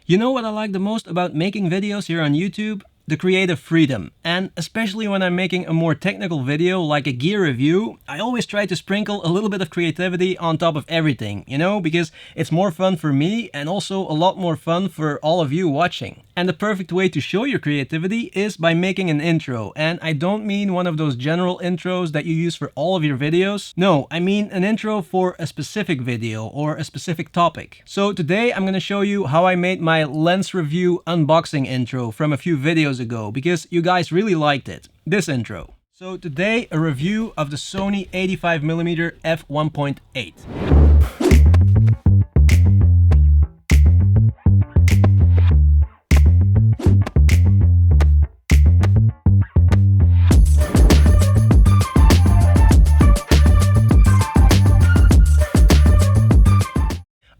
You know what I like the most about making videos here on YouTube? The creative freedom. And especially when I'm making a more technical video like a gear review, I always try to sprinkle a little bit of creativity on top of everything, because it's more fun for me and also a lot more fun for all of you watching. And the perfect way to show your creativity is by making an intro. And I don't mean one of those general intros that you use for all of your videos. No, I mean an intro for a specific video or a specific topic. So today I'm going to show you how I made my lens review unboxing intro from a few videos ago, because you guys really liked it. This intro. So today a review of the Sony 85mm f1.8.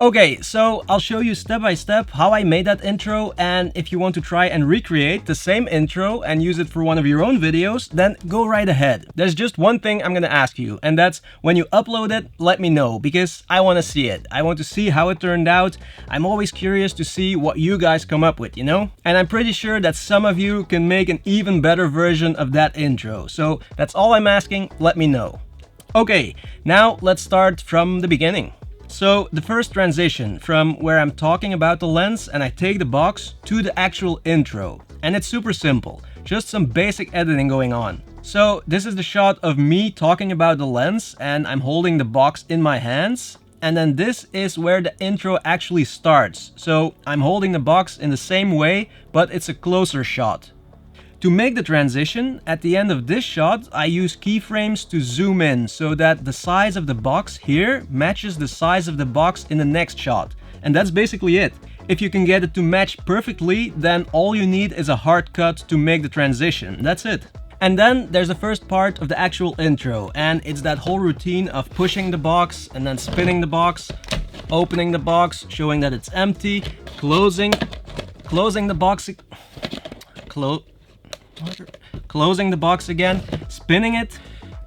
Okay, so I'll show you step by step how I made that intro, and if you want to try and recreate the same intro and use it for one of your own videos, then go right ahead. There's just one thing I'm gonna ask you, and that's when you upload it, let me know, because I want to see it. I want to see how it turned out. I'm always curious to see what you guys come up with, And I'm pretty sure that some of you can make an even better version of that intro. So that's all I'm asking, let me know. Okay, now let's start from the beginning. So the first transition from where I'm talking about the lens and I take the box to the actual intro. And it's super simple, just some basic editing going on. So this is the shot of me talking about the lens and I'm holding the box in my hands. And then this is where the intro actually starts. So I'm holding the box in the same way, but it's a closer shot. To make the transition, at the end of this shot, I use keyframes to zoom in so that the size of the box here matches the size of the box in the next shot. And that's basically it. If you can get it to match perfectly, then all you need is a hard cut to make the transition. That's it. And then there's the first part of the actual intro, and it's that whole routine of pushing the box and then spinning the box, opening the box, showing that it's empty, closing the box, closing the box again, spinning it,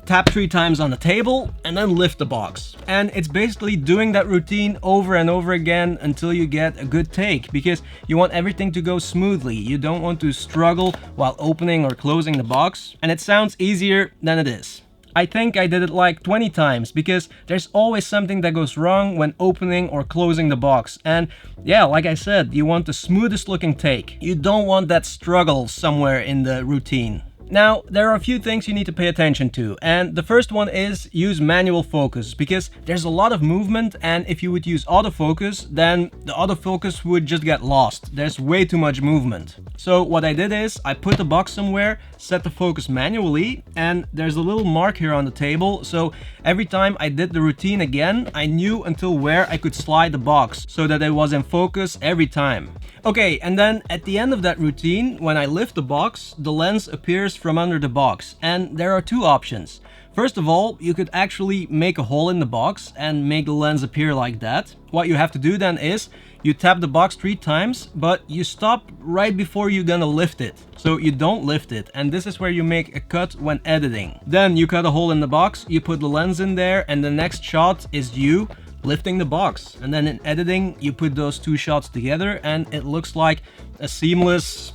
tap 3 times on the table, and then lift the box. And it's basically doing that routine over and over again until you get a good take, because you want everything to go smoothly. You don't want to struggle while opening or closing the box, and it sounds easier than it is. I think I did it like 20 times, because there's always something that goes wrong when opening or closing the box. And yeah, like I said, you want the smoothest looking take. You don't want that struggle somewhere in the routine. Now, there are a few things you need to pay attention to, and the first one is use manual focus, because there's a lot of movement, and if you would use autofocus, then the autofocus would just get lost. There's way too much movement. So what I did is, I put the box somewhere, set the focus manually, and there's a little mark here on the table, so every time I did the routine again, I knew until where I could slide the box, so that it was in focus every time. Okay, and then at the end of that routine, when I lift the box, the lens appears from under the box, and there are 2 options. First of all, you could actually make a hole in the box and make the lens appear like that. What you have to do then is, you tap the box 3 times, but you stop right before you're gonna lift it. So you don't lift it, and this is where you make a cut when editing. Then you cut a hole in the box, you put the lens in there, and the next shot is you lifting the box. And then in editing, you put those 2 shots together and it looks like a seamless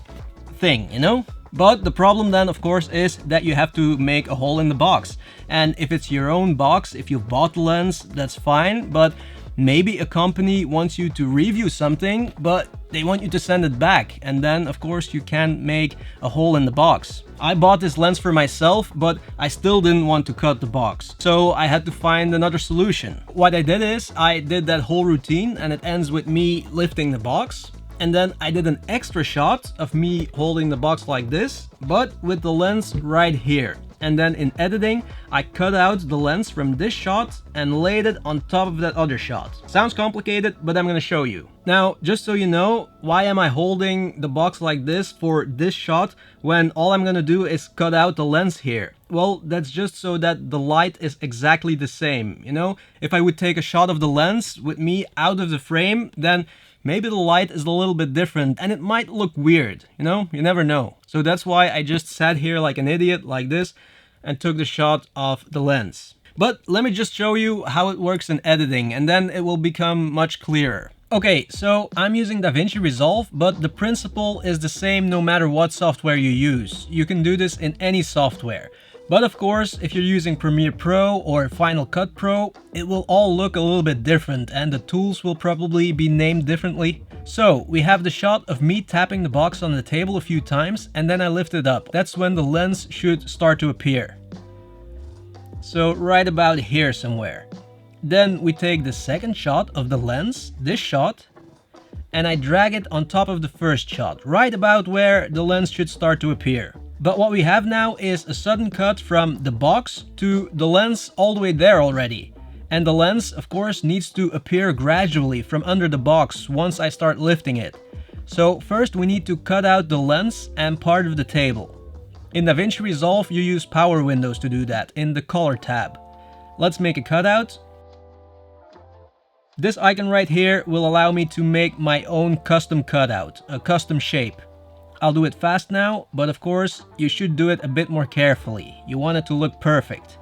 thing, But the problem then, of course, is that you have to make a hole in the box. And if it's your own box, if you've bought the lens, that's fine. But maybe a company wants you to review something, but they want you to send it back. And then, of course, you can't make a hole in the box. I bought this lens for myself, but I still didn't want to cut the box. So I had to find another solution. What I did is, I did that whole routine, and it ends with me lifting the box. And then I did an extra shot of me holding the box like this, but with the lens right here. And then in editing, I cut out the lens from this shot and laid it on top of that other shot. Sounds complicated, but I'm gonna show you. Now, just so you know, why am I holding the box like this for this shot when all I'm gonna do is cut out the lens here? Well, that's just so that the light is exactly the same, If I would take a shot of the lens with me out of the frame, then maybe the light is a little bit different and it might look weird, you never know. So that's why I just sat here like an idiot like this and took the shot of the lens. But let me just show you how it works in editing, and then it will become much clearer. Okay, so I'm using DaVinci Resolve, but the principle is the same no matter what software you use. You can do this in any software. But of course, if you're using Premiere Pro or Final Cut Pro, it will all look a little bit different and the tools will probably be named differently. So we have the shot of me tapping the box on the table a few times and then I lift it up. That's when the lens should start to appear. So right about here somewhere. Then we take the second shot of the lens, this shot, and I drag it on top of the first shot, right about where the lens should start to appear. But what we have now is a sudden cut from the box to the lens all the way there already. And the lens, of course, needs to appear gradually from under the box once I start lifting it. So first we need to cut out the lens and part of the table. In DaVinci Resolve you use power windows to do that in the color tab. Let's make a cutout. This icon right here will allow me to make my own custom cutout, a custom shape. I'll do it fast now, but of course you should do it a bit more carefully. You want it to look perfect.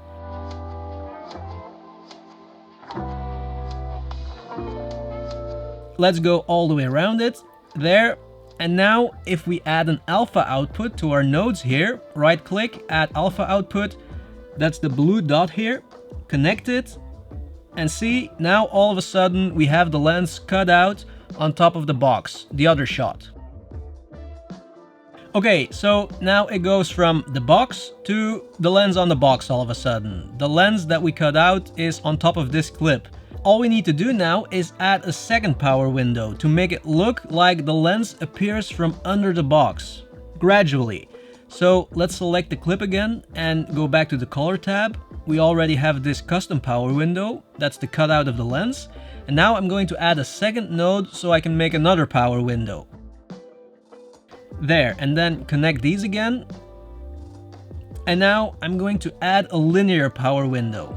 Let's go all the way around it, there. And now if we add an alpha output to our nodes here, right click, add alpha output, that's the blue dot here, connect it. And see, now all of a sudden we have the lens cut out on top of the box, the other shot. Okay, so now it goes from the box to the lens on the box all of a sudden. The lens that we cut out is on top of this clip. All we need to do now is add a second power window to make it look like the lens appears from under the box, gradually. So let's select the clip again and go back to the color tab. We already have this custom power window, that's the cutout of the lens. And now I'm going to add a second node so I can make another power window. There, and then connect these again. And now I'm going to add a linear power window.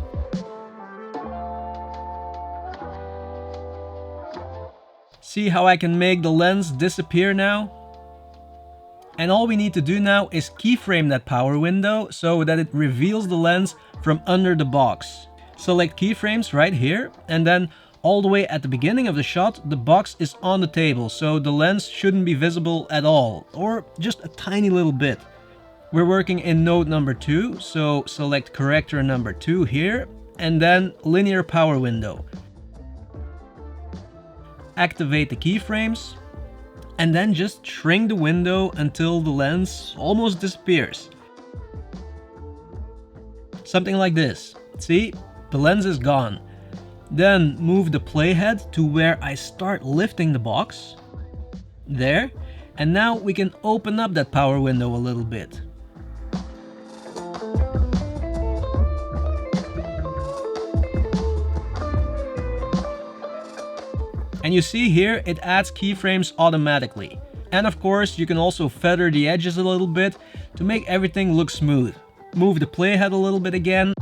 See how I can make the lens disappear now? And all we need to do now is keyframe that power window so that it reveals the lens from under the box. Select keyframes right here, and then all the way at the beginning of the shot, the box is on the table, so the lens shouldn't be visible at all, or just a tiny little bit. We're working in node number 2, so select corrector number 2 here, and then linear power window. Activate the keyframes, and then just shrink the window until the lens almost disappears. Something like this. See, the lens is gone. Then move the playhead to where I start lifting the box. There. And now we can open up that power window a little bit. And you see here, it adds keyframes automatically. And of course, you can also feather the edges a little bit to make everything look smooth. Move the playhead a little bit again.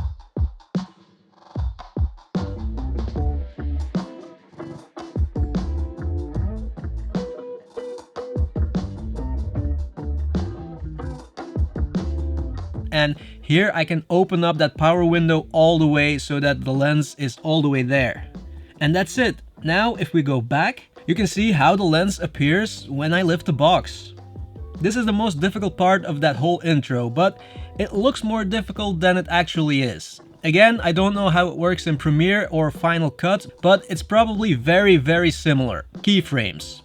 And here I can open up that power window all the way so that the lens is all the way there. And that's it. Now if we go back, you can see how the lens appears when I lift the box. This is the most difficult part of that whole intro, but it looks more difficult than it actually is. Again, I don't know how it works in Premiere or Final Cut, but it's probably very similar. Keyframes.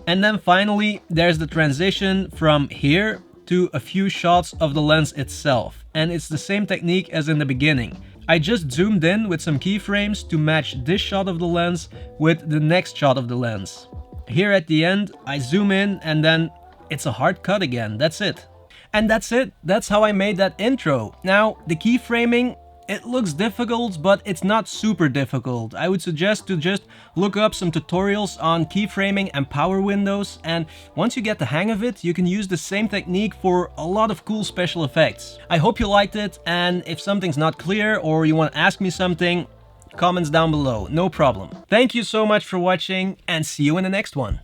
And then finally, there's the transition from here to a few shots of the lens itself. And it's the same technique as in the beginning. I just zoomed in with some keyframes to match this shot of the lens with the next shot of the lens. Here at the end, I zoom in and then it's a hard cut again. That's it. And that's it. That's how I made that intro. Now, the keyframing, it looks difficult, but it's not super difficult. I would suggest to just look up some tutorials on keyframing and power windows, and once you get the hang of it, you can use the same technique for a lot of cool special effects. I hope you liked it, and if something's not clear or you want to ask me something, comments down below, no problem. Thank you so much for watching, and see you in the next one.